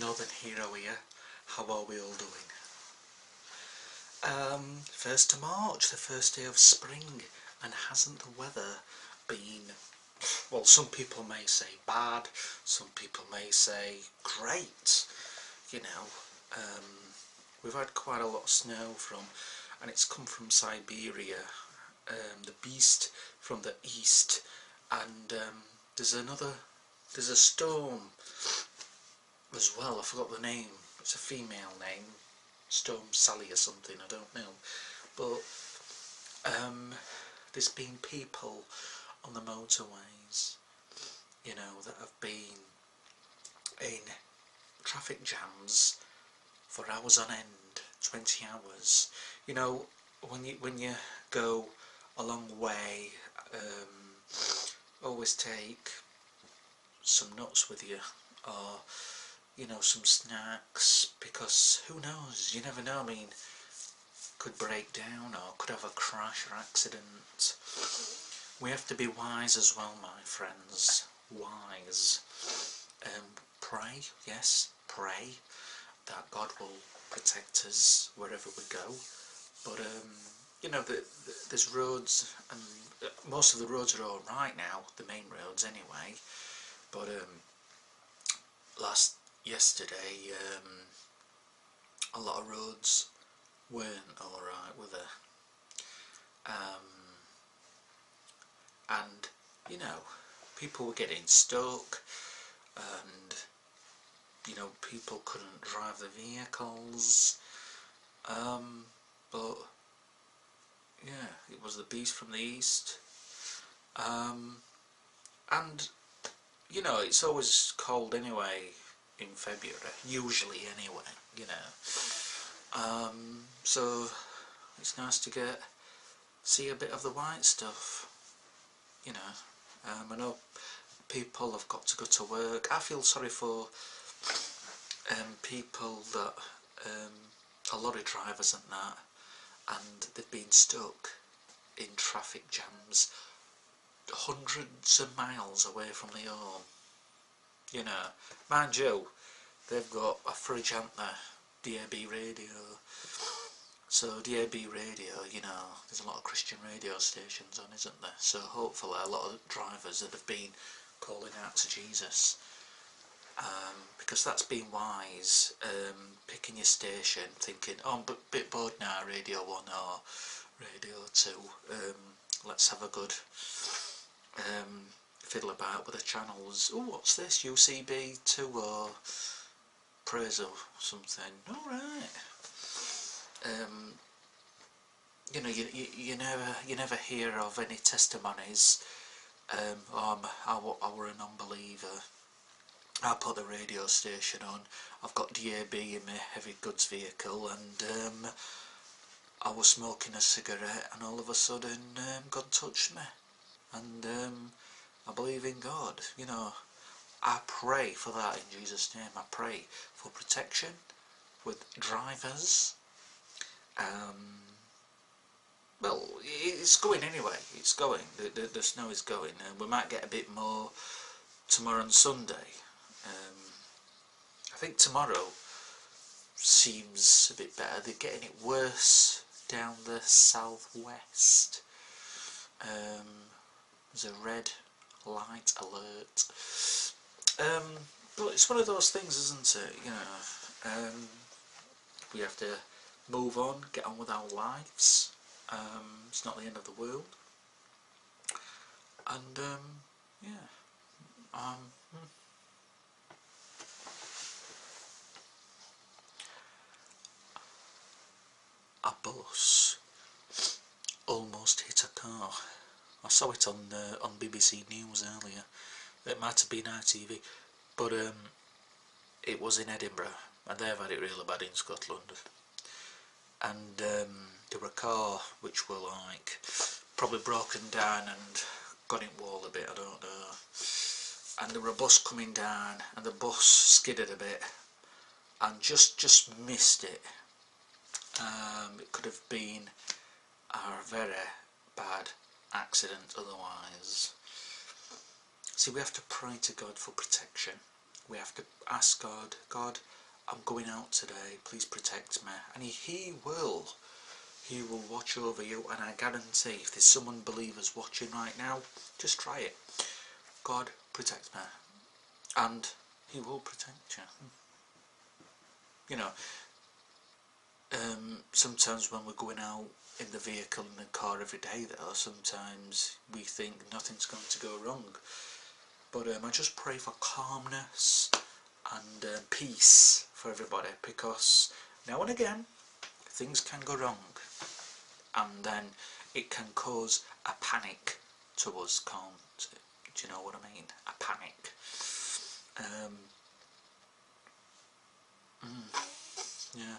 Northern Hero here. How are we all doing? 1st of March, the first day of spring, and hasn't the weather been, well, some people may say bad, some people may say great, you know. We've had quite a lot of snow and it's come from Siberia, the beast from the east, and there's a storm as well. I forgot the name. It's a female name, Storm Sally or something, I don't know. But there's been people on the motorways, that have been in traffic jams for hours on end, 20 hours. When you go a long way, always take some nuts with you, or some snacks, because who knows, you never know. I mean, could break down or could have a crash or accident. We have to be wise as well, my friends. Wise. Pray, yes, pray that God will protect us wherever we go. But there's roads, and most of the roads are all right now, the main roads anyway. But yesterday, a lot of roads weren't alright, were they? And people were getting stuck, and people couldn't drive the vehicles. But yeah, it was the beast from the east. And it's always cold anyway in February, usually anyway, so it's nice to see a bit of the white stuff, I know people have got to go to work. I feel sorry for people that are lorry drivers and that, and they've been stuck in traffic jams hundreds of miles away from their home. Mind you, they've got a fridge, haven't they? DAB radio. So DAB radio, there's a lot of Christian radio stations on, isn't there? So hopefully a lot of drivers that have been calling out to Jesus, because that's being wise, picking your station, thinking, oh, I'm a bit bored now, Radio 1 or Radio 2, let's have a good fiddle about with the channels. Oh, what's this, UCB 2 or Praise or something? Alright. You never hear of any testimonies. I were a non-believer. I put the radio station on. I've got DAB in my heavy goods vehicle, and I was smoking a cigarette, and all of a sudden God touched me, and I believe in God. I pray for that in Jesus' name. I pray for protection with drivers. Well, it's going anyway. It's going. The snow is going. We might get a bit more tomorrow and Sunday. I think tomorrow seems a bit better. They're getting it worse down the southwest. There's a red light alert. But it's one of those things, isn't it? We have to move on, get on with our lives. It's not the end of the world. And yeah. A bus almost hit a car. I saw it on BBC News earlier. It might have been ITV, but it was in Edinburgh, and they've had it really bad in Scotland. And there were a car which were like probably broken down and got in wall a bit, I don't know. And there were a bus coming down, and the bus skidded a bit and just missed it. It could have been a very bad accident otherwise. See, we have to pray to God for protection, we have to ask God, God, I'm going out today, please protect me. And He will. He will watch over you, and I guarantee if there's some unbelievers watching right now, just try it. God, protect me. And He will protect you. You know, sometimes when we're going out in the vehicle in the car every day though, sometimes we think nothing's going to go wrong. But I just pray for calmness and peace for everybody, because now and again things can go wrong, and then it can cause a panic to us, can't it? Do you know what I mean? A panic. Yeah.